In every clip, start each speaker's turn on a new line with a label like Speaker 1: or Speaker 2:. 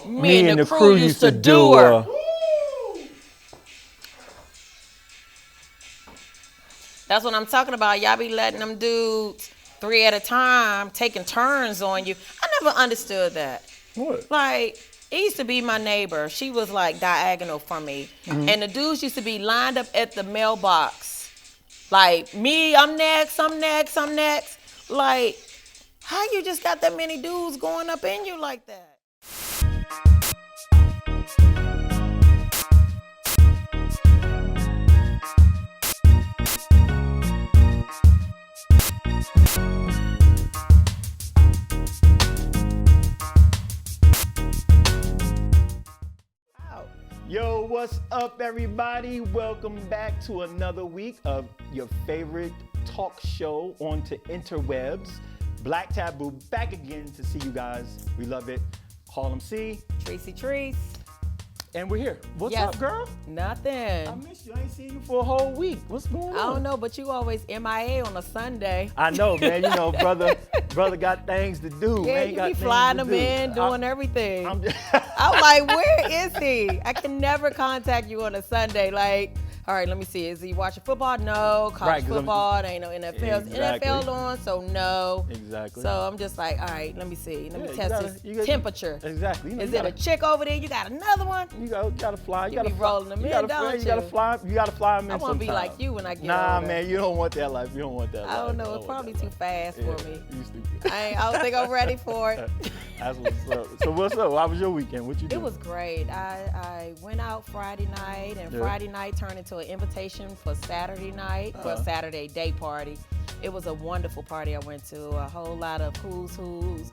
Speaker 1: Me and the crew used to do her. That's what I'm talking about. Y'all be letting them dudes 3 at a time, taking turns on you. I never understood that.
Speaker 2: What?
Speaker 1: Like, it used to be my neighbor. She was like diagonal from me. Mm-hmm. And the dudes used to be lined up at the mailbox. Like, me, I'm next, I'm next, I'm next. Like, how you just got that many dudes going up in you like that?
Speaker 2: Yo, what's up, everybody? Welcome back to another week of your favorite talk show onto interwebs. BlackTaboo back again to see you guys. We love it. Harlem C.
Speaker 1: Tracy Treese.
Speaker 2: And we're here. What's
Speaker 1: Yes.
Speaker 2: up, girl?
Speaker 1: Nothing.
Speaker 2: I missed you. I ain't seen you for a whole week. What's going on?
Speaker 1: I don't know, but you always MIA on a Sunday.
Speaker 2: I know, man. You know, brother got things to do.
Speaker 1: Yeah,
Speaker 2: man.
Speaker 1: you
Speaker 2: got
Speaker 1: be
Speaker 2: things
Speaker 1: flying
Speaker 2: to
Speaker 1: him
Speaker 2: do.
Speaker 1: in, doing everything.
Speaker 2: I'm
Speaker 1: like, where is he? I can never contact you on a Sunday. Like, all right, let me see. Is he watching football? No. College football? There ain't no NFL.
Speaker 2: Exactly.
Speaker 1: NFL on, so no.
Speaker 2: Exactly.
Speaker 1: So I'm just like, all right, let me see. Let me test his temperature.
Speaker 2: Exactly.
Speaker 1: Is it a chick over there? You got another one?
Speaker 2: You gotta fly.
Speaker 1: You be rolling them in, don't you?
Speaker 2: You gotta fly. You gotta fly them in.
Speaker 1: I want to be
Speaker 2: sometime.
Speaker 1: like you when I get
Speaker 2: Nah,
Speaker 1: older.
Speaker 2: man, you don't want that life. You don't want that life.
Speaker 1: I don't know. It's probably too fast for me.
Speaker 2: You stupid.
Speaker 1: I don't think I'm ready for it.
Speaker 2: That's what's up. So what's up? How was your weekend? What you doing?
Speaker 1: It was great. I went out Friday night, and Friday night turned into an invitation for Saturday night, for a Saturday day party. It was a wonderful party I went to. A whole lot of who's.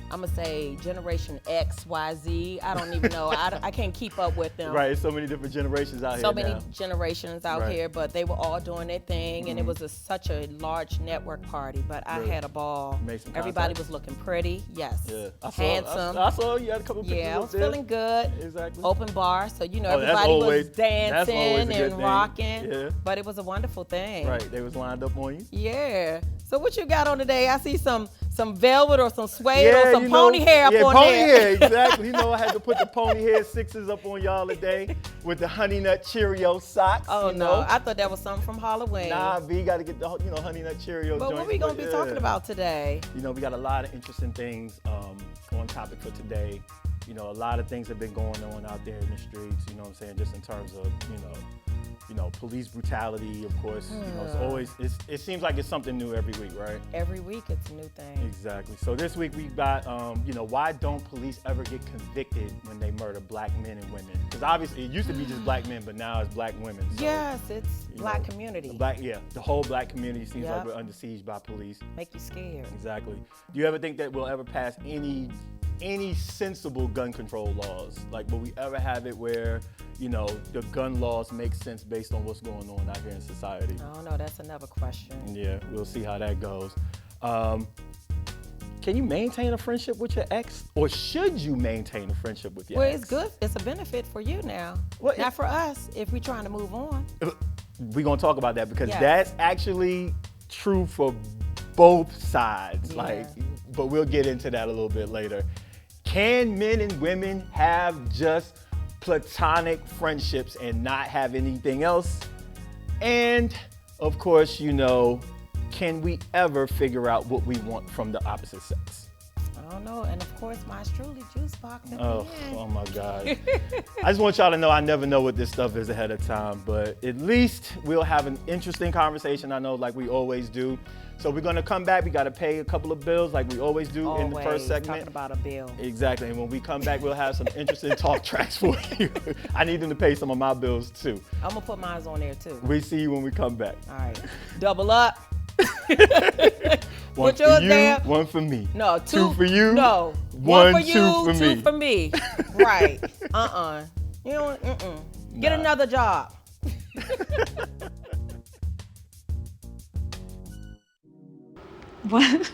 Speaker 1: I'm going to say Generation X, Y, Z. I don't even know. I can't keep up with them.
Speaker 2: Right, so many different generations out here
Speaker 1: So many
Speaker 2: now.
Speaker 1: generations out here, but they were all doing their thing, and it was such a large network party, but I had a ball. Everybody was looking pretty, yes.
Speaker 2: Yeah.
Speaker 1: Handsome.
Speaker 2: I saw you had a couple pictures
Speaker 1: Yeah, I was
Speaker 2: up there.
Speaker 1: feeling good.
Speaker 2: Exactly.
Speaker 1: Open bar, so everybody
Speaker 2: always,
Speaker 1: was dancing and
Speaker 2: thing.
Speaker 1: rocking.
Speaker 2: Yeah.
Speaker 1: But it was a wonderful thing.
Speaker 2: Right, they was lined up on you.
Speaker 1: Yeah. So what you got on today? I see some velvet or some suede or some pony hair up on
Speaker 2: pony
Speaker 1: there.
Speaker 2: hair, exactly. I had to put the pony hair sixes up on y'all today with the Honey Nut Cheerio socks.
Speaker 1: Oh no, I thought that was something from Halloween.
Speaker 2: Nah, V, got to get the Honey Nut Cheerio
Speaker 1: But
Speaker 2: joints.
Speaker 1: what we gonna be talking about today?
Speaker 2: We got a lot of interesting things on topic for today. A lot of things have been going on out there in the streets. Just in terms of police brutality, of course. It seems like it's something new every week, right?
Speaker 1: Every week it's a new thing.
Speaker 2: Exactly. So this week we got, why don't police ever get convicted when they murder black men and women? Because obviously it used to be just black men, but now it's black women. So,
Speaker 1: yes, it's black community.
Speaker 2: The whole black community seems like we're under siege by police.
Speaker 1: Make you scared.
Speaker 2: Exactly. Do you ever think that we'll ever pass any sensible gun control laws? Like, will we ever have it where, the gun laws make sense based on what's going on out here in society?
Speaker 1: I don't know. That's another question.
Speaker 2: Yeah, we'll see how that goes. Can you maintain a friendship with your ex, or should you maintain a friendship with your ex?
Speaker 1: Well, it's good. It's a benefit for you now. Not for us if we're trying to move on.
Speaker 2: We're going to talk about that because that's actually true for both sides.
Speaker 1: Yeah.
Speaker 2: But we'll get into that a little bit later. Can men and women have just platonic friendships and not have anything else? And of course, can we ever figure out what we want from the opposite sex?
Speaker 1: I don't know. And of course, mine's truly juice box at the end.
Speaker 2: Oh my God. I just want y'all to know I never know what this stuff is ahead of time, but at least we'll have an interesting conversation, I know, like we always do. So we're gonna come back, we gotta pay a couple of bills like we always do in the first segment.
Speaker 1: Talking about a bill.
Speaker 2: Exactly, and when we come back, we'll have some interesting talk tracks for you. I need them to pay some of my bills too.
Speaker 1: I'm gonna put mine on there too.
Speaker 2: We see you when we come back.
Speaker 1: All right, double up.
Speaker 2: One
Speaker 1: Put
Speaker 2: for
Speaker 1: yours
Speaker 2: you,
Speaker 1: there.
Speaker 2: one for me.
Speaker 1: No,
Speaker 2: two for you.
Speaker 1: No,
Speaker 2: one
Speaker 1: for you,
Speaker 2: two for me.
Speaker 1: Two for me. Right. You know, Get another job.
Speaker 3: What?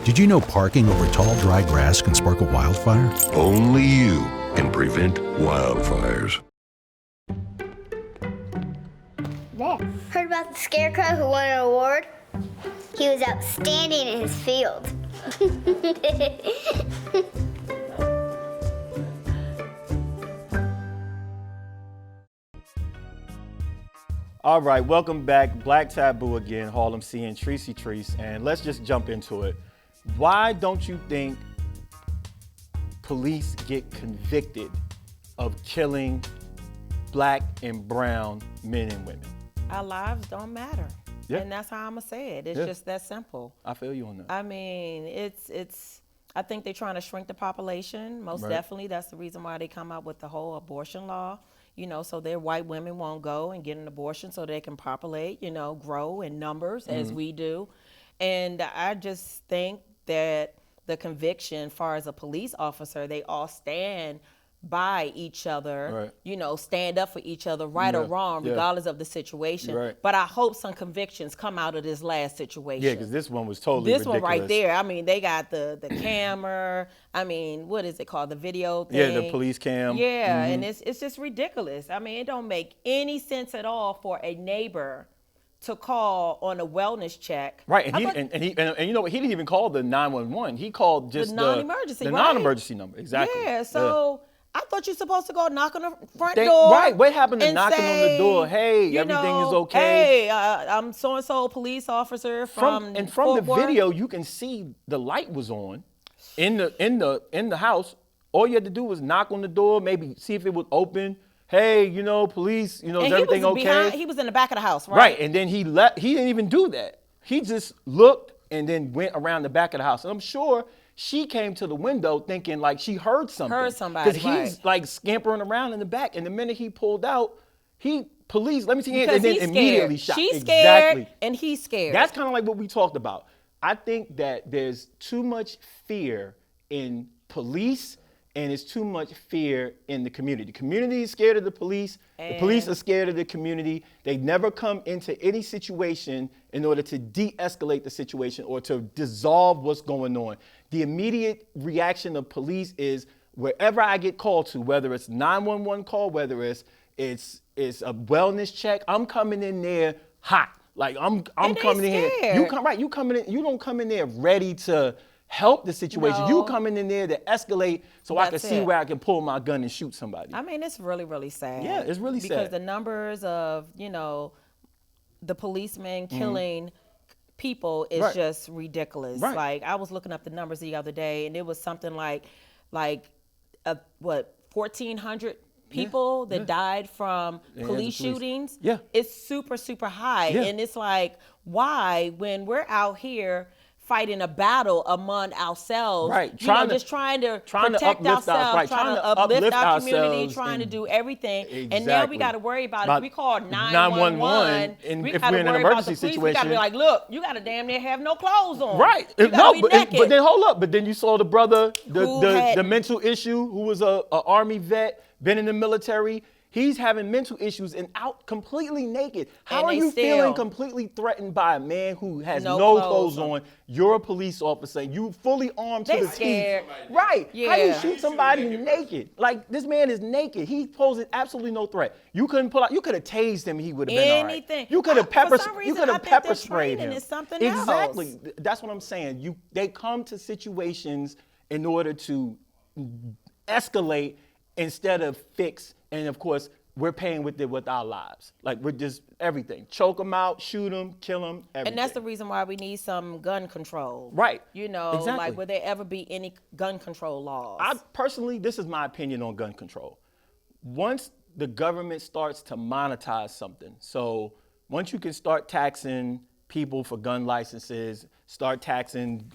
Speaker 3: Did you know parking over tall, dry grass can spark a wildfire?
Speaker 4: Only you can prevent wildfires.
Speaker 5: There. Heard about the scarecrow who won an award? He was outstanding in his field.
Speaker 2: All right, welcome back. BlackTaboo again, Harlem C and Treacy Treese, and let's just jump into it. Why don't you think police get convicted of killing black and brown men and women?
Speaker 1: Our lives don't matter.
Speaker 2: Yeah.
Speaker 1: And that's how I'm gonna say it. It's just that simple.
Speaker 2: I feel you on that.
Speaker 1: I mean, I think they're trying to shrink the population. Most definitely. That's the reason why they come out with the whole abortion law. So their white women won't go and get an abortion so they can populate, grow in numbers as we do. And I just think that the conviction, as far as a police officer, they all stand by each other, stand up for each other, right or wrong, regardless of the situation.
Speaker 2: Right.
Speaker 1: But I hope some convictions come out of this last situation.
Speaker 2: Yeah, because this one was totally ridiculous.
Speaker 1: This one right there, I mean, they got the camera, I mean, what is it called, the video thing?
Speaker 2: Yeah, the police cam.
Speaker 1: Yeah, and it's just ridiculous. I mean, it don't make any sense at all for a neighbor to call on a wellness check.
Speaker 2: Right, and you know what? He didn't even call the 911. He called just
Speaker 1: the non-emergency,
Speaker 2: the
Speaker 1: right?
Speaker 2: non-emergency number. Exactly.
Speaker 1: Yeah, so I thought you're supposed to go knock on the front door.
Speaker 2: Right, what happened to knocking
Speaker 1: say,
Speaker 2: on the door? Hey, everything is okay.
Speaker 1: Hey, I'm so-and-so police officer from
Speaker 2: the
Speaker 1: Fort Worth.
Speaker 2: video, you can see the light was on in the house. All you had to do was knock on the door, maybe see if it was open. Hey, police, is everything okay?
Speaker 1: He was in the back of the house, right?
Speaker 2: Right, and then he left. He didn't even do that. He just looked and then went around the back of the house. And I'm sure she came to the window thinking like she heard something.
Speaker 1: Heard somebody,
Speaker 2: because he's like scampering around in the back. And the minute he pulled out, police, let me see,
Speaker 1: Because
Speaker 2: and then
Speaker 1: he's
Speaker 2: immediately
Speaker 1: scared.
Speaker 2: shot.
Speaker 1: She's scared,
Speaker 2: Exactly.
Speaker 1: and he's scared.
Speaker 2: That's kind of like what we talked about. I think that there's too much fear in police, and it's too much fear in the community. The community is scared of the police. The police are scared of the community. They never come into any situation in order to de-escalate the situation or to dissolve what's going on. The immediate reaction of police is wherever I get called to, whether it's 911 call, whether it's a wellness check, I'm coming in there hot. Like I'm coming in here. You don't come in there ready to help the situation.
Speaker 1: No.
Speaker 2: You coming in there to escalate so I can
Speaker 1: That's
Speaker 2: see
Speaker 1: it.
Speaker 2: where I can pull my gun and shoot somebody.
Speaker 1: I mean, it's really, really sad.
Speaker 2: Yeah, it's really sad.
Speaker 1: Because the numbers of, the policemen killing people is just ridiculous.
Speaker 2: Right.
Speaker 1: Like, I was looking up the numbers the other day, and it was something like 1,400 people that died from police shootings.
Speaker 2: Yeah.
Speaker 1: It's super, super high.
Speaker 2: Yeah.
Speaker 1: And it's like, why, when we're out here fighting a battle among ourselves, trying to protect ourselves, trying to uplift our community, trying to do everything.
Speaker 2: Exactly.
Speaker 1: And now we got to worry about if we call 911,
Speaker 2: and
Speaker 1: we
Speaker 2: if
Speaker 1: got to
Speaker 2: we're in an
Speaker 1: worry about
Speaker 2: emergency
Speaker 1: the police.
Speaker 2: situation.
Speaker 1: We got to be like, look, you got to damn near have no clothes on.
Speaker 2: Right.
Speaker 1: You gotta be naked.
Speaker 2: But then hold up. But then you saw the brother, the mental issue, who was a Army vet, been in the military. He's having mental issues and out completely naked. How are you feeling completely threatened by a man who has no clothes on? You're a police officer. You fully armed to the teeth. Right.
Speaker 1: Yeah.
Speaker 2: How do you shoot somebody naked? Like, this man is naked. He poses absolutely no threat. You couldn't pull out. You could have tased him. He would have been all right.
Speaker 1: Anything.
Speaker 2: You could have
Speaker 1: For some reason, I think
Speaker 2: pepper
Speaker 1: the
Speaker 2: sprayed him.
Speaker 1: training is something
Speaker 2: Exactly.
Speaker 1: else.
Speaker 2: That's what I'm saying. They come to situations in order to escalate instead of fix. And of course, we're paying with it with our lives. Like, we're just everything. Choke them out, shoot them, kill them, everything.
Speaker 1: And that's the reason why we need some gun control.
Speaker 2: Right.
Speaker 1: Like,
Speaker 2: Exactly.
Speaker 1: will there ever be any gun control laws?
Speaker 2: Personally, this is my opinion on gun control. Once the government starts to monetize something, so once you can start taxing people for gun licenses, start taxing,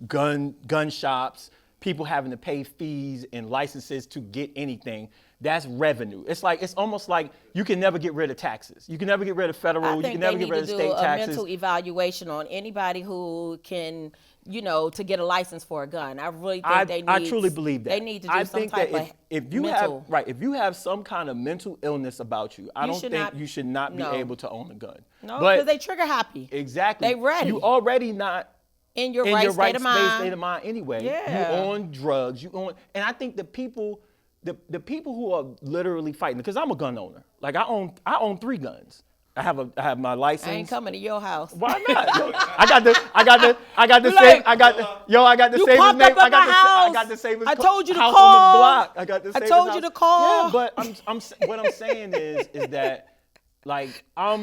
Speaker 2: gun shops, people having to pay fees and licenses to get anything, that's revenue. It's almost like you can never get rid of taxes. You can never get rid of federal, you can never get rid of state taxes.
Speaker 1: I think they need to do a mental evaluation on anybody who can, to get a license for a gun. I really think
Speaker 2: I truly believe that.
Speaker 1: They need to do some type of
Speaker 2: if you
Speaker 1: mental.
Speaker 2: if you have some kind of mental illness about you, I don't think you should not be able to own a gun.
Speaker 1: No, because they trigger happy.
Speaker 2: Exactly.
Speaker 1: They ready.
Speaker 2: You already not
Speaker 1: in your
Speaker 2: in
Speaker 1: right
Speaker 2: your
Speaker 1: state
Speaker 2: right
Speaker 1: of
Speaker 2: space,
Speaker 1: mind.
Speaker 2: state of mind anyway.
Speaker 1: Yeah.
Speaker 2: You on drugs, and I think the people who are literally fighting, because I'm a gun owner. Like I own 3 guns. I have my license.
Speaker 1: I ain't coming to your house.
Speaker 2: Why not? Yo, I got the
Speaker 1: You
Speaker 2: same.
Speaker 1: like,
Speaker 2: I got the
Speaker 1: You
Speaker 2: same
Speaker 1: popped
Speaker 2: name.
Speaker 1: up at my house.
Speaker 2: I got the same.
Speaker 1: I told you to
Speaker 2: house
Speaker 1: call.
Speaker 2: on the block. I got the
Speaker 1: I
Speaker 2: same.
Speaker 1: told you to call.
Speaker 2: Yeah, but what I'm saying is that like I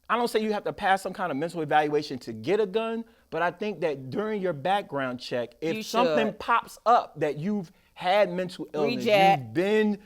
Speaker 2: don't say you have to pass some kind of mental evaluation to get a gun, but I think that during your background check, if something pops up that you've had mental illness, you've been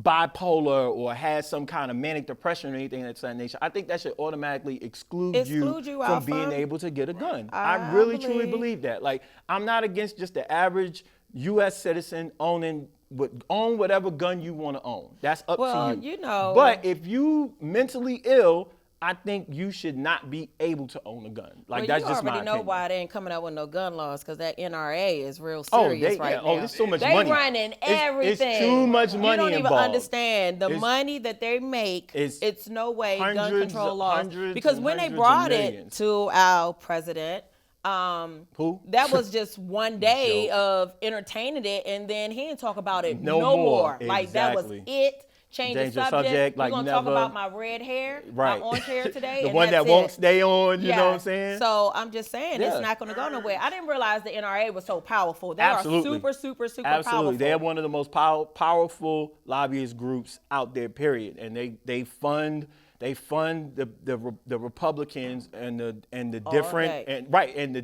Speaker 2: bipolar or had some kind of manic depression or anything of that nature, I think that should automatically exclude you from being able to get a gun. I really truly believe that. Like, I'm not against just the average U.S. citizen own whatever gun you want to own. That's up to you.
Speaker 1: You know.
Speaker 2: But if you mentally ill, I think you should not be able to own a gun. Like, that's just my opinion.
Speaker 1: You already know why they ain't coming out with no gun laws, because that NRA is real serious right now.
Speaker 2: Oh, there's so much money.
Speaker 1: They running everything.
Speaker 2: It's too much money involved.
Speaker 1: You don't even understand the money that they make. It's no way gun control laws. Because when they brought it to our president, that was just one day of entertaining it, and then he didn't talk about it no more.
Speaker 2: Exactly.
Speaker 1: Like, that was it. Change the subject. We're going to talk about my red hair, my orange hair today.
Speaker 2: The one that won't stay on, you know what I'm saying?
Speaker 1: So I'm just saying, it's not going to go nowhere. I didn't realize the NRA was so powerful. They are super, super, super powerful.
Speaker 2: They're one of the most powerful lobbyist groups out there, period. And they fund the Republicans and the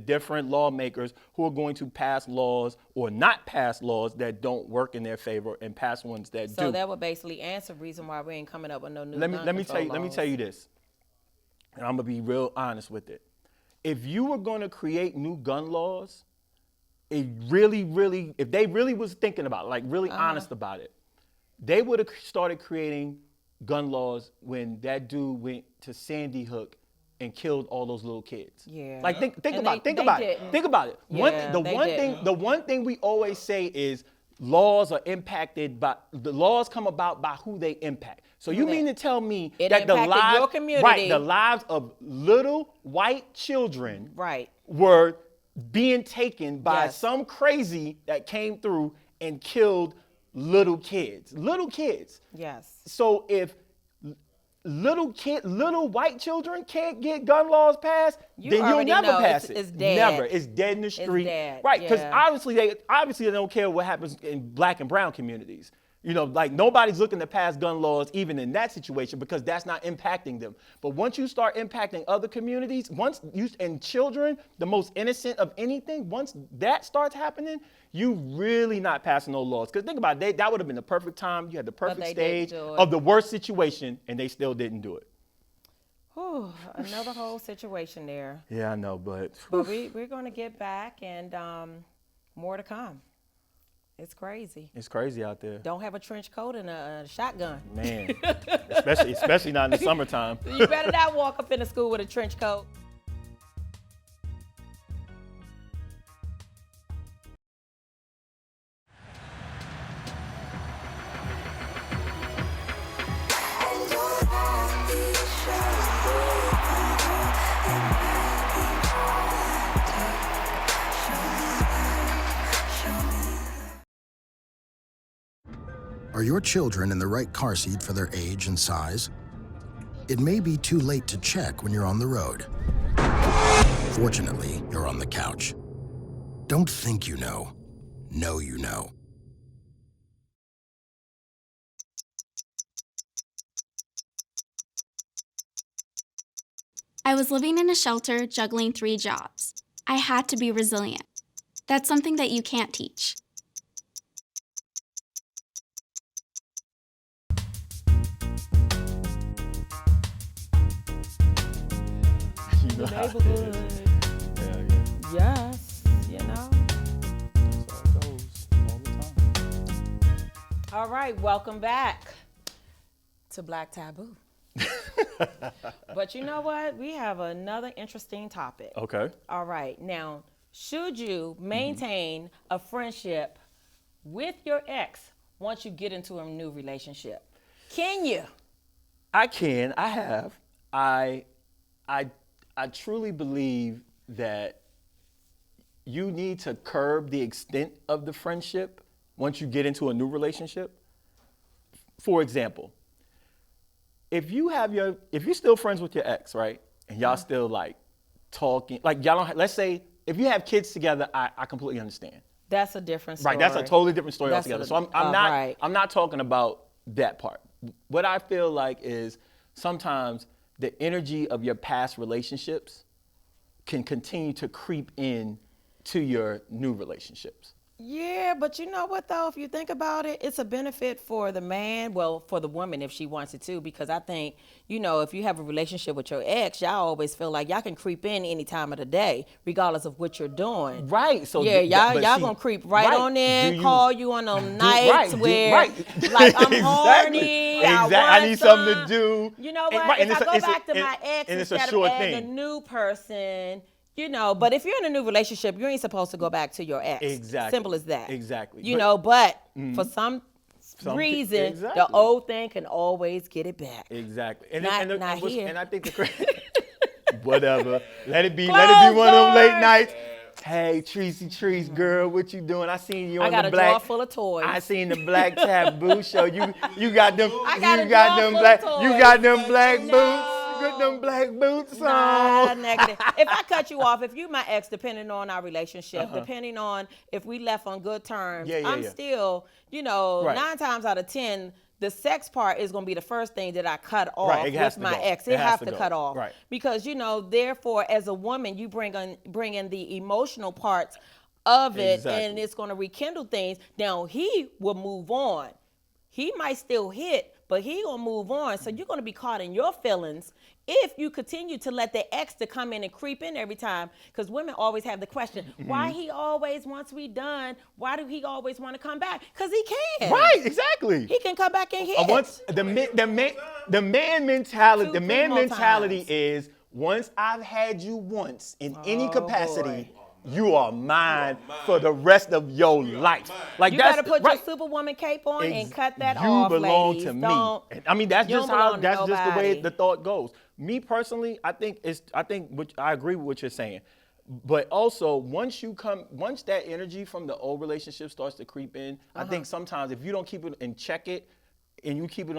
Speaker 2: different lawmakers who are going to pass laws or not pass laws that don't work in their favor and pass ones that do.
Speaker 1: So that would basically answer the reason why we ain't coming up with no new
Speaker 2: Let me tell you this, and I'm gonna be real honest with it. If you were gonna create new gun laws, if they really was thinking about it, like really honest about it, they would have started creating gun laws when that dude went to Sandy Hook and killed all those little kids.
Speaker 1: Yeah.
Speaker 2: Like think about it.
Speaker 1: Yeah,
Speaker 2: The one thing we always say is laws are impacted by the laws come about by who they impact. So you mean to tell me that the lives of little white children were being taken by some crazy that came through and killed little kids.
Speaker 1: Yes.
Speaker 2: So if little white children can't get gun laws passed, then you'll never pass it.
Speaker 1: It's dead.
Speaker 2: Never. It's dead in the street. Right, because obviously they don't care what happens in black and brown communities. You know, like nobody's looking to pass gun laws even in that situation because that's not impacting them. But once you start impacting other communities, and children, the most innocent of anything, once that starts happening, you really not passing no laws. Because think about it, that would have been the perfect time. You had the perfect stage of the worst situation, and they still didn't do it.
Speaker 1: Whew, another whole situation there.
Speaker 2: Yeah, I know, but
Speaker 1: we're going to get back, and more to come. It's crazy.
Speaker 2: It's crazy out there.
Speaker 1: Don't have a trench coat and a shotgun.
Speaker 2: Man, especially not in the summertime.
Speaker 1: You better not walk up into school with a trench coat.
Speaker 3: Are your children in the right car seat for their age and size? It may be too late to check when you're on the road. Fortunately, you're on the couch. Don't think you know. Know you know.
Speaker 6: I was living in a shelter, juggling 3 jobs. I had to be resilient. That's something that you can't teach.
Speaker 1: Neighborhood. Yes, you know.
Speaker 2: That's how it goes all the time.
Speaker 1: All right, welcome back to BlackTaboo. But you know what? We have another interesting topic.
Speaker 2: Okay.
Speaker 1: All right. Now, should you maintain a friendship with your ex once you get into a new relationship? Can you?
Speaker 2: I can. I have. I truly believe that you need to curb the extent of the friendship once you get into a new relationship. For example, if you're still friends with your ex, right, and y'all still like talking, like y'all don't, let's say if you have kids together, I completely understand.
Speaker 1: That's a different story.
Speaker 2: Right, that's a totally different story altogether. So I'm not talking about that part. What I feel like is sometimes the energy of your past relationships can continue to creep in to your new relationships.
Speaker 1: Yeah, but you know what though? If you think about it, it's a benefit for the man, well, for the woman if she wants it to, because I think, if you have a relationship with your ex, y'all always feel like y'all can creep in any time of the day, regardless of what you're doing.
Speaker 2: Right. So
Speaker 1: yeah, y'all gonna creep right on in, call you on them nights like I'm horny,
Speaker 2: I need something to do.
Speaker 1: You know what? If I go back to my ex instead of adding a new person. But if you're in a new relationship, you ain't supposed to go back to your ex.
Speaker 2: Exactly.
Speaker 1: Simple as that.
Speaker 2: Exactly.
Speaker 1: But for some reason, the old thing can always get it back.
Speaker 2: Exactly.
Speaker 1: And
Speaker 2: I think whatever. Let it be one of them late nights. Hey, Treese, girl, what you doing? I seen you on the
Speaker 1: I got a drawer full of toys.
Speaker 2: I seen the BlackTaboo show. You got them.
Speaker 1: I got a drawer full of toys.
Speaker 2: You got them black boots. Get them black boots on.
Speaker 1: Nah, negative. If I cut you off, if you my ex, depending on our relationship, depending on if we left on good terms, I'm still, 9 times out of 10, the sex part is going to be the first thing that I cut off with my ex. It has to cut off.
Speaker 2: Right.
Speaker 1: Because, therefore, as a woman, you bring in the emotional parts of it, and it's going to rekindle things. Now, he will move on. He might still hit, but he gonna move on. So you're gonna be caught in your feelings if you continue to let the ex to come in and creep in every time. Because women always have the question, why he always, once we done, why do he always want to come back? Because he can.
Speaker 2: Right, exactly.
Speaker 1: He can come back and hit.
Speaker 2: The man mentality is, once I've had you once in any capacity, you are mine for the rest of your life. Like
Speaker 1: you better put your Superwoman cape on and cut that off,
Speaker 2: You belong
Speaker 1: ladies.
Speaker 2: to me. That's just the way the thought goes. Me personally, I agree with what you're saying. But also, once that energy from the old relationship starts to creep in, I think sometimes if you don't keep it and check it, and you keep it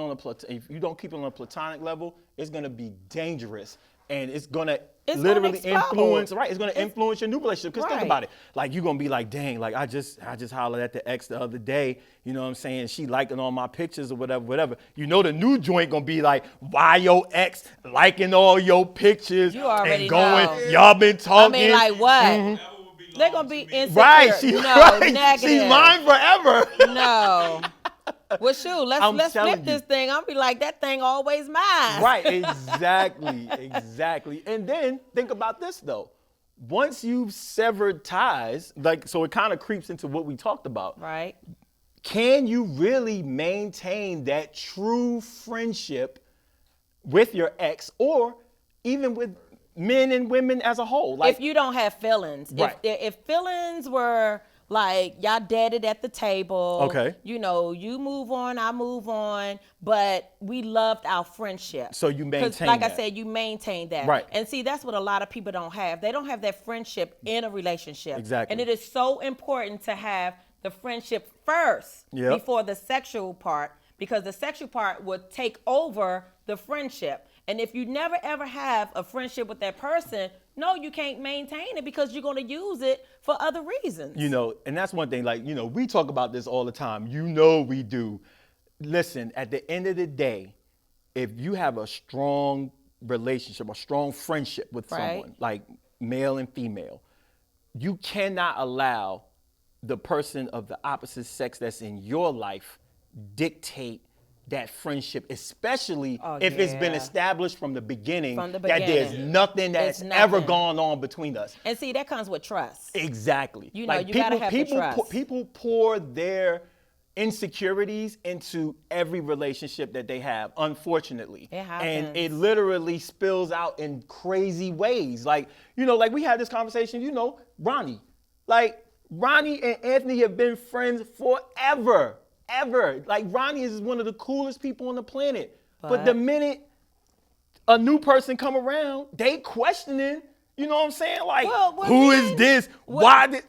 Speaker 2: if you don't keep it on a platonic level, it's gonna be dangerous. And it's gonna literally influence, it's gonna influence your new relationship. Because think about it, like you're gonna be like, dang, like I just hollered at the ex the other day, you know what I'm saying? She liking all my pictures or whatever. The new joint gonna be like, why your ex liking all your pictures?
Speaker 1: You already
Speaker 2: and going,
Speaker 1: know.
Speaker 2: y'all been talking.
Speaker 1: I mean, like what? They're gonna be insecure.
Speaker 2: Right,
Speaker 1: negative.
Speaker 2: She's mine forever.
Speaker 1: No. Well, shoot, let's flip this thing. I'll be like, that thing always mine.
Speaker 2: Right, exactly. And then think about this though. Once you've severed ties, so it kind of creeps into what we talked about.
Speaker 1: Right.
Speaker 2: Can you really maintain that true friendship with your ex, or even with men and women as a whole?
Speaker 1: If you don't have feelings.
Speaker 2: Right.
Speaker 1: If feelings were like y'all deaded at the table.
Speaker 2: Okay.
Speaker 1: You move on, I move on, but we loved our friendship.
Speaker 2: So you maintain
Speaker 1: like
Speaker 2: that.
Speaker 1: I said, you maintain that.
Speaker 2: Right.
Speaker 1: And see, that's what a lot of people don't have. They don't have that friendship in a relationship.
Speaker 2: Exactly.
Speaker 1: And it is so important to have the friendship first before the sexual part, because the sexual part would take over the friendship. And if you never ever have a friendship with that person, no, you can't maintain it because you're going to use it for other reasons.
Speaker 2: And that's one thing, we talk about this all the time. We do. Listen, at the end of the day, if you have a strong relationship, a strong friendship with someone, like male and female, you cannot allow the person of the opposite sex that's in your life dictate that friendship, especially if it's been established from the beginning, that there's nothing that's ever gone on between us.
Speaker 1: And see, that comes with trust.
Speaker 2: Exactly.
Speaker 1: You gotta have the trust.
Speaker 2: People pour their insecurities into every relationship that they have, unfortunately.
Speaker 1: It happens.
Speaker 2: And it literally spills out in crazy ways. Like we had this conversation, Ronnie. Like, Ronnie and Anthony have been friends forever. Ever. Like, Ronnie is one of the coolest people on the planet. But the minute a new person come around, they questioning You know what I'm saying? Like,
Speaker 1: Well,
Speaker 2: who is
Speaker 1: then-
Speaker 2: this?
Speaker 1: well,
Speaker 2: Why did?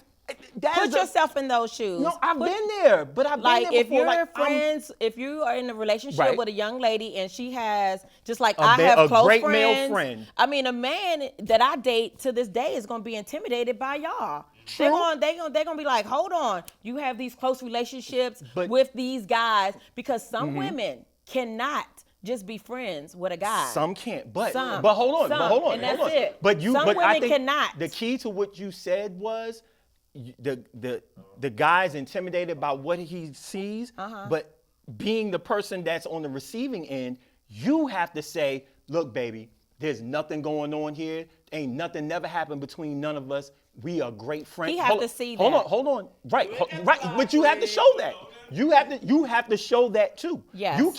Speaker 1: Put yourself in those shoes.
Speaker 2: No, I've been there, but I've
Speaker 1: like
Speaker 2: been there
Speaker 1: if
Speaker 2: before.
Speaker 1: you're
Speaker 2: Like,
Speaker 1: friends, if you are in a relationship
Speaker 2: Right.
Speaker 1: with a young lady and she has just like
Speaker 2: A
Speaker 1: I have
Speaker 2: a
Speaker 1: close
Speaker 2: great
Speaker 1: friends.
Speaker 2: male friend.
Speaker 1: I mean, a man that I date to this day is gonna be intimidated by y'all.
Speaker 2: True.
Speaker 1: They're gonna be like, hold on, you have these close relationships
Speaker 2: But-
Speaker 1: with these guys because some women cannot just be friends with a guy.
Speaker 2: Some can't, but
Speaker 1: Some.
Speaker 2: hold on,
Speaker 1: Some,
Speaker 2: but hold on,
Speaker 1: and
Speaker 2: hold
Speaker 1: that's
Speaker 2: on.
Speaker 1: it.
Speaker 2: But you,
Speaker 1: Some
Speaker 2: but I
Speaker 1: women
Speaker 2: think
Speaker 1: cannot.
Speaker 2: the key to what you said was the guy's intimidated by what he sees, but being the person that's on the receiving end, you have to say, look, baby, there's nothing going on here. Ain't nothing never happened between none of us. We are great friends.
Speaker 1: He have to see
Speaker 2: hold
Speaker 1: that.
Speaker 2: Hold on. Right. But you have to show that. You have to show that too.
Speaker 1: Yes.
Speaker 2: You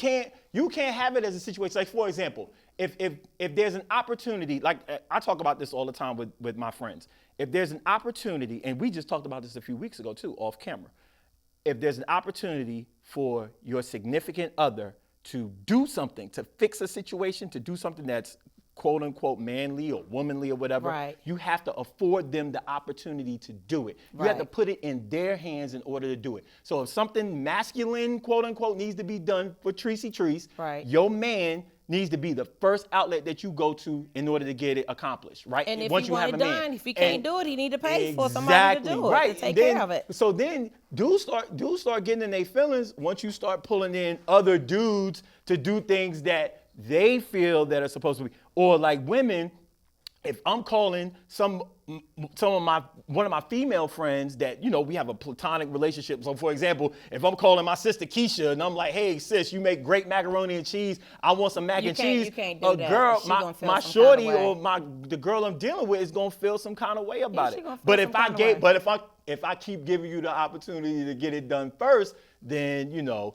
Speaker 2: can't have it as a situation. Like, for example, if there's an opportunity, like I talk about this all the time with my friends. If there's an opportunity, and we just talked about this a few weeks ago too, off camera. If there's an opportunity for your significant other to do something, to fix a situation, to do something that's quote unquote manly or womanly or whatever,
Speaker 1: Right.
Speaker 2: you have to afford them the opportunity to do it. You have to
Speaker 1: Right.
Speaker 2: put it in their hands in order to do it. So if something masculine, quote unquote, needs to be done for Treacy Treese,
Speaker 1: Right.
Speaker 2: your man needs to be the first outlet that you go to in order to get it accomplished, right?
Speaker 1: And if
Speaker 2: Once
Speaker 1: he
Speaker 2: you have
Speaker 1: want it
Speaker 2: a man.
Speaker 1: done, if he can't
Speaker 2: And-
Speaker 1: do it, he need to pay for somebody to do it,
Speaker 2: right.
Speaker 1: to take
Speaker 2: Then-
Speaker 1: care of it.
Speaker 2: So then dudes start getting in their feelings once you start pulling in other dudes to do things that they feel that are supposed to be. Or like women, if I'm calling one of my female friends that, you know, we have a platonic relationship. So for example, if I'm calling my sister Keisha and I'm like, hey sis, you make great macaroni and cheese. I want some mac and cheese.
Speaker 1: You can't do that.
Speaker 2: Girl,
Speaker 1: She gonna feel
Speaker 2: my
Speaker 1: some
Speaker 2: shorty
Speaker 1: kinda way.
Speaker 2: or the girl I'm dealing with is gonna feel some kind of way about
Speaker 1: she
Speaker 2: it.
Speaker 1: gonna feel
Speaker 2: But
Speaker 1: some kinda way.
Speaker 2: if I keep giving you the opportunity to get it done first, then you know,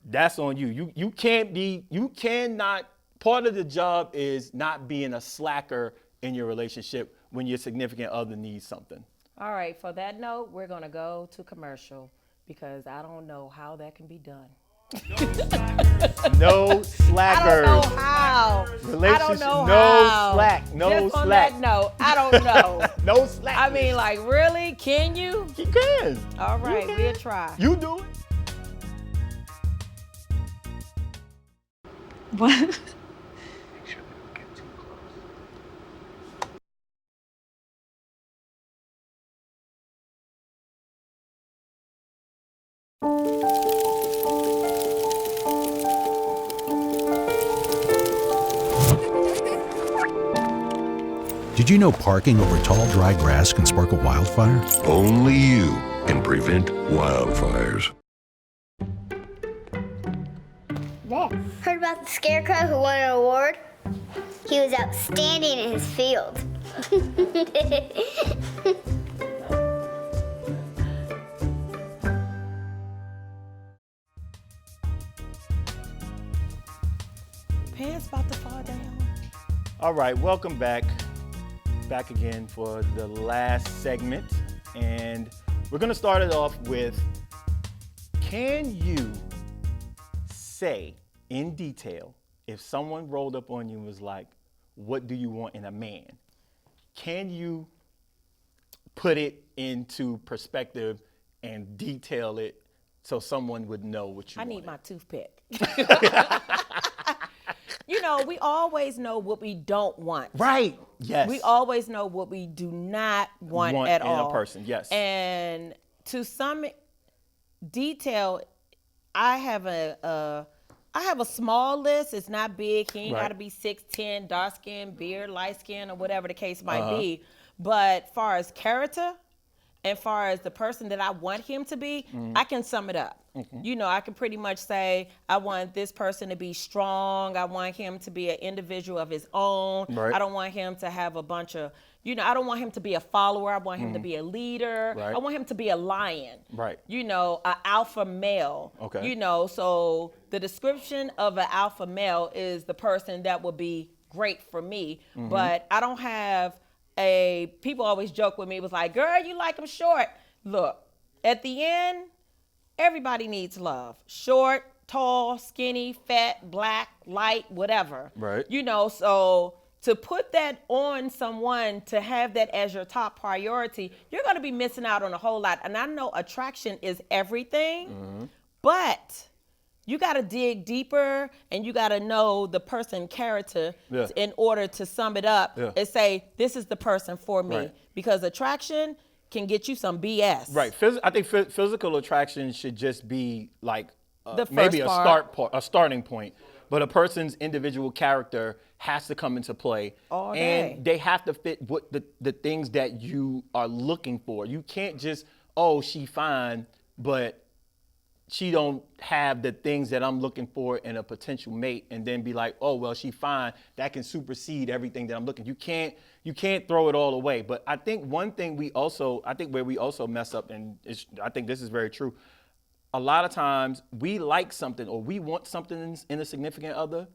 Speaker 2: that's on you. You cannot. Part of the job is not being a slacker in your relationship when your significant other needs something.
Speaker 1: All right, for that note, we're going to go to commercial because I don't know how that can be done.
Speaker 2: No slackers.
Speaker 1: I don't know how. I don't know
Speaker 2: no
Speaker 1: how.
Speaker 2: slack. No
Speaker 1: Just on
Speaker 2: slack.
Speaker 1: that note, I don't know.
Speaker 2: No slack.
Speaker 1: I mean, like, really? Can you?
Speaker 2: you can.
Speaker 1: All right,
Speaker 2: You
Speaker 1: we'll
Speaker 2: can.
Speaker 1: try.
Speaker 2: You do it.
Speaker 6: What?
Speaker 3: Did you know parking over tall, dry grass can spark a wildfire?
Speaker 4: Only you can prevent wildfires.
Speaker 5: There. Heard about the scarecrow who won an award? He was outstanding in his field.
Speaker 1: Pants about to fall down.
Speaker 2: All right, welcome back again for the last segment. And we're gonna start it off with, can you say in detail, if someone rolled up on you and was like, what do you want in a man? Can you put it into perspective and detail it so someone would know what you
Speaker 1: I
Speaker 2: want?
Speaker 1: need my toothpick. You know, we always know what we don't want.
Speaker 2: Right, yes.
Speaker 1: We always know what we do not want at
Speaker 2: in
Speaker 1: all.
Speaker 2: a person, yes.
Speaker 1: And to some detail, I have a small list. It's not big. He ain't
Speaker 2: Right.
Speaker 1: got to be 6'10", dark skin, beard, light skin, or whatever the case might be. But far as character, and far as the person that I want him to be, I can sum it up. You know, I can pretty much say, I want this person to be strong. I want him to be an individual of his own.
Speaker 2: Right.
Speaker 1: I don't want him to have a bunch of, you know, I don't want him to be a follower. I want him to be a leader.
Speaker 2: Right.
Speaker 1: I want him to be a lion.
Speaker 2: Right.
Speaker 1: You know, an alpha male.
Speaker 2: Okay.
Speaker 1: You know, so the description of an alpha male is the person that will be great for me. But I don't have people always joke with me, it was like, girl, you like him short. Look, at the end, everybody needs love. Short, tall, skinny, fat, black, light, whatever.
Speaker 2: Right.
Speaker 1: You know, so to put that on someone, to have that as your top priority, you're going to be missing out on a whole lot. And I know attraction is everything, but you got to dig deeper and you got to know the person's character in order to sum it up and say, this is the person for me.
Speaker 2: Right.
Speaker 1: Because attraction can get you some BS.
Speaker 2: Right. I think physical attraction should just be like
Speaker 1: The
Speaker 2: maybe
Speaker 1: first
Speaker 2: a starting point. But a person's individual character has to come into play.
Speaker 1: All day.
Speaker 2: And they have to fit what the things that you are looking for. You can't just, oh, she fine, but she don't have the things that I'm looking for in a potential mate, and then be like, oh, well, she fine. That can supersede everything that I'm looking. You can't throw it all away. But I think one thing where we also mess up, and I think this is very true, a lot of times we like something or we want something in a significant other.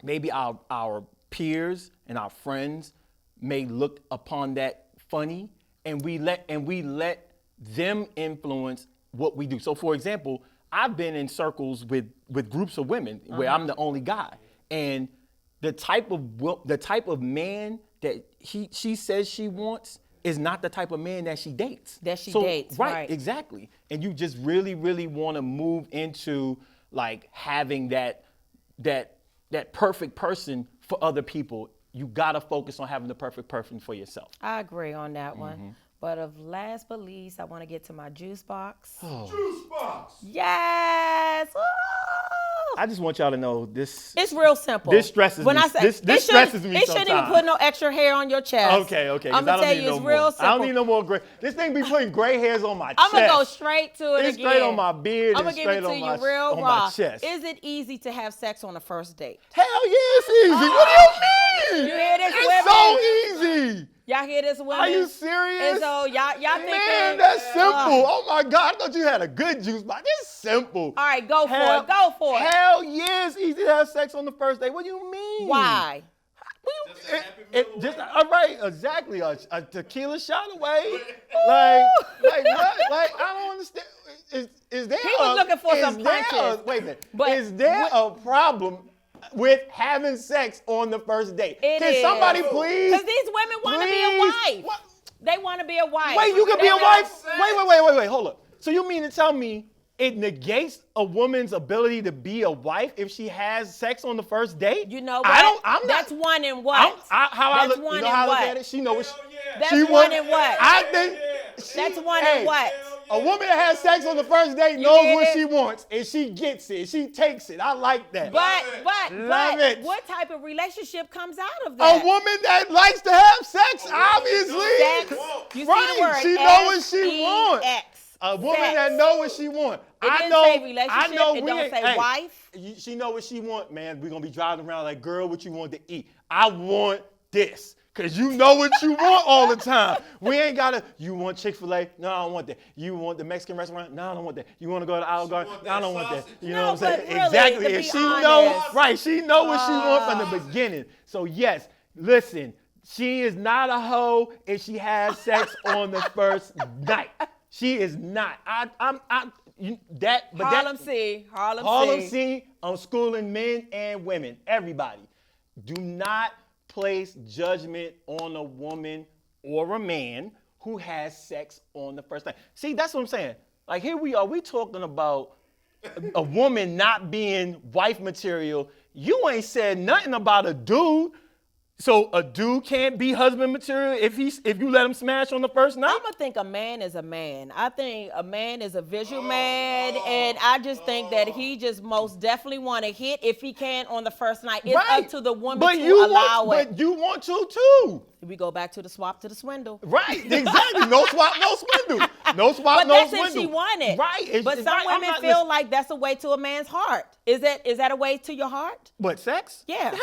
Speaker 2: Maybe our peers and our friends may look upon that funny, and we let them influence what we do. So for example, I've been in circles with groups of women where I'm the only guy, and the type of man that she says she wants is not the type of man that she dates.
Speaker 1: Right.
Speaker 2: Exactly. And you just really, really want to move into like having that perfect person for other people. You gotta focus on having the perfect person for yourself.
Speaker 1: I agree on that one. But last but least, I want to get to my juice box.
Speaker 7: Juice box.
Speaker 1: Yes. Woo!
Speaker 2: I just want y'all to know this.
Speaker 1: It's real simple.
Speaker 2: This stresses me. This stresses me
Speaker 1: It shouldn't even
Speaker 2: sometimes.
Speaker 1: put no extra hair on your chest.
Speaker 2: Okay.
Speaker 1: I'm gonna tell you, it's real simple.
Speaker 2: I don't need no more gray. This thing be putting gray hairs on my chest.
Speaker 1: I'm gonna go straight to it
Speaker 2: It's
Speaker 1: again.
Speaker 2: straight on my beard.
Speaker 1: I'm gonna
Speaker 2: and
Speaker 1: give it
Speaker 2: straight
Speaker 1: to
Speaker 2: on
Speaker 1: you
Speaker 2: my,
Speaker 1: real
Speaker 2: on
Speaker 1: raw.
Speaker 2: my chest.
Speaker 1: Is it easy to have sex on a first date?
Speaker 2: Hell yeah, it's easy. What do you mean?
Speaker 1: You hear this,
Speaker 2: It's so easy.
Speaker 1: Y'all hear this, women?
Speaker 2: Are you serious?
Speaker 1: And so y'all think
Speaker 2: Man, that's simple. Oh my God, I thought you had a good juice box. It's simple.
Speaker 1: All right, go for it. Go for it.
Speaker 2: Hell yeah, it's easy to have sex on the first date. What do you mean?
Speaker 1: Why?
Speaker 2: All right, exactly. A tequila shot away. like what? Like I don't understand. Is there?
Speaker 1: He was looking for some punches.
Speaker 2: Wait a minute.
Speaker 1: But
Speaker 2: is there a problem with having sex on the first date?
Speaker 1: Can
Speaker 2: somebody please?
Speaker 1: Because these women want to be a wife.
Speaker 2: What?
Speaker 1: They want to be a wife.
Speaker 2: Wait, you can be a wife? Wait, hold up. So you mean to tell me it negates a woman's ability to be a wife if she has sex on the first date?
Speaker 1: You know what? That's one in what?
Speaker 2: I look at it? She knows what
Speaker 1: That's one in what?
Speaker 2: I think
Speaker 1: That's one in what?
Speaker 2: A woman that has sex on the first date knows what she wants, and she gets it. She takes it. I like that.
Speaker 1: But what type of relationship comes out of that?
Speaker 2: A woman that likes to have sex, obviously.
Speaker 1: Sex. You see the word
Speaker 2: she knows what she wants.
Speaker 1: S-E-X.
Speaker 2: A woman
Speaker 1: Sex.
Speaker 2: that knows what she wants.
Speaker 1: It
Speaker 2: I
Speaker 1: didn't
Speaker 2: know.
Speaker 1: say relationship.
Speaker 2: I know.
Speaker 1: It don't say wife.
Speaker 2: She know what she want, man. We're gonna be driving around like, girl, what you want to eat? I want this. Cause you know what you want all the time. We ain't gotta, you want Chick-fil-A? No, I don't want that. You want the Mexican restaurant? No, I don't want that. You wanna go to Olive Garden? No, I don't want that. You know what I'm saying?
Speaker 1: Really,
Speaker 2: exactly.
Speaker 1: to
Speaker 2: And
Speaker 1: be
Speaker 2: she
Speaker 1: honest,
Speaker 2: knows, right, she know what she wants from the beginning. So yes, listen, she is not a hoe if she has sex on the first night. She is not. Harlem
Speaker 1: C.
Speaker 2: I'm schooling men and women, everybody. Do not place judgment on a woman or a man who has sex on the first night. See, that's what I'm saying. Like here we are, we talking about a woman not being wife material. You ain't said nothing about a dude. So a dude can't be husband material if you let him smash on the first night?
Speaker 1: I'm gonna think a man is a man. I think a man is a visual man, and I just think that he just most definitely want to hit if he can on the first night. It's up to the woman to allow it.
Speaker 2: But you want to too.
Speaker 1: We go back to the swap to the swindle.
Speaker 2: Right, exactly. No swap, no swindle. No swap, no swindle.
Speaker 1: But that's if she wanted.
Speaker 2: Right.
Speaker 1: But some women feel like that's a way to a man's heart. Is that a way to your heart?
Speaker 2: What, sex?
Speaker 1: Yeah.
Speaker 2: Hell yeah.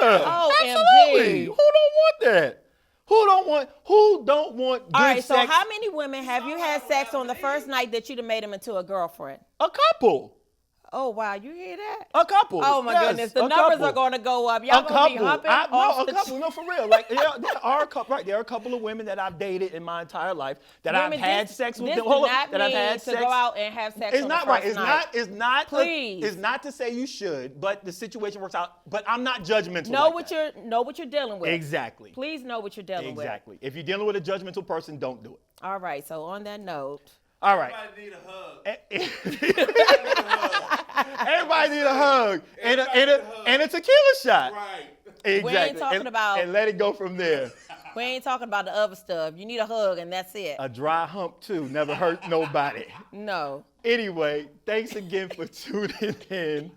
Speaker 1: Oh,
Speaker 2: absolutely.
Speaker 1: MG.
Speaker 2: Who don't want that? Who don't want good
Speaker 1: All right,
Speaker 2: sex?
Speaker 1: so how many women have you had sex on the first night that you'd have made them into a girlfriend?
Speaker 2: A couple.
Speaker 1: Oh, wow. You hear that?
Speaker 2: A couple.
Speaker 1: Oh, my
Speaker 2: yes,
Speaker 1: goodness. The
Speaker 2: a
Speaker 1: numbers
Speaker 2: couple.
Speaker 1: are going to go up. Y'all going to be humping off the
Speaker 2: couple. No, for real. Like, there are a couple. Right, there are a couple of women that I've dated in my entire life that I've had sex with.
Speaker 1: This
Speaker 2: Hold
Speaker 1: does
Speaker 2: on,
Speaker 1: not
Speaker 2: that I've
Speaker 1: mean
Speaker 2: had
Speaker 1: to
Speaker 2: sex.
Speaker 1: go out and have sex
Speaker 2: It's
Speaker 1: on
Speaker 2: not
Speaker 1: the
Speaker 2: right.
Speaker 1: first night. Please.
Speaker 2: It's not to say you should, but the situation works out. But I'm not judgmental.
Speaker 1: Know
Speaker 2: like that.
Speaker 1: know what you're dealing with.
Speaker 2: Exactly.
Speaker 1: Please know what you're dealing with.
Speaker 2: Exactly. If you're dealing with a judgmental person, don't do it.
Speaker 1: All right. So on that note.
Speaker 2: All right.
Speaker 7: Everybody need a hug.
Speaker 2: Everybody need a hug. And a tequila shot.
Speaker 7: Right.
Speaker 2: Exactly.
Speaker 1: We ain't talking about.
Speaker 2: And let it go from there.
Speaker 1: We ain't talking about the other stuff. You need a hug and that's it.
Speaker 2: A dry hump too. Never hurt nobody.
Speaker 1: No.
Speaker 2: Anyway, thanks again for tuning in.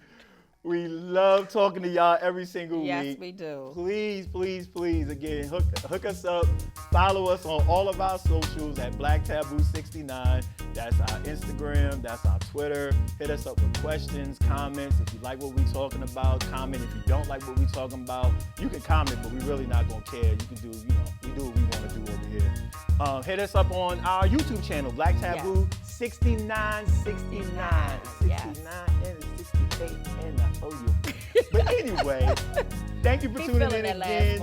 Speaker 2: We love talking to y'all every single week.
Speaker 1: Yes, we do.
Speaker 2: Please, please, please, again, hook us up. Follow us on all of our socials at BlackTaboo69. That's our Instagram. That's our Twitter. Hit us up with questions, comments. If you like what we're talking about, comment. If you don't like what we're talking about, you can comment, but we're really not going to care. You can do, we do what we want to do over here. Hit us up on our YouTube channel, BlackTaboo6969. 69 and 68 and but anyway, thank you for tuning in again.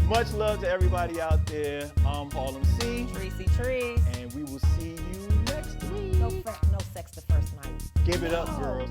Speaker 2: Much love to everybody out there. Harlem C.
Speaker 1: Trees.
Speaker 2: And we will see you next week.
Speaker 1: No sex the first night.
Speaker 2: Give it up, girls.